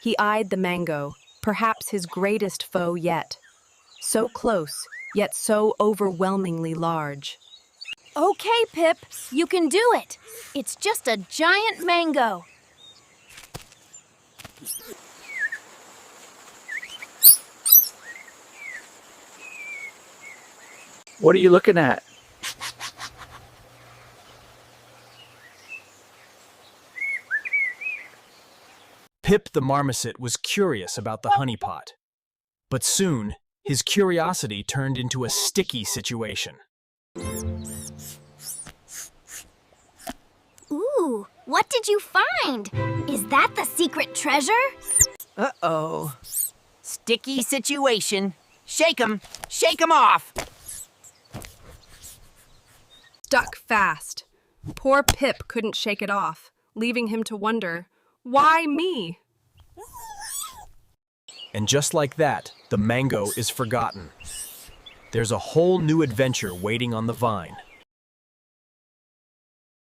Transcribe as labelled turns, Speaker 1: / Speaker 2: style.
Speaker 1: He eyed the mango, perhaps his greatest foe yet. So close, yet so overwhelmingly large.
Speaker 2: Okay, Pip, you can do it. It's just a giant mango.
Speaker 3: What are you looking at?
Speaker 4: Pip the Marmoset was curious about the honey pot. But soon, his curiosity turned into a sticky situation.
Speaker 2: Ooh, what did you find? Is that the secret treasure?
Speaker 5: Uh-oh. Sticky situation. Shake 'em off.
Speaker 1: Stuck fast. Poor Pip couldn't shake it off, leaving him to wonder, why me?
Speaker 4: And just like that, the mango is forgotten. There's a whole new adventure waiting on the vine.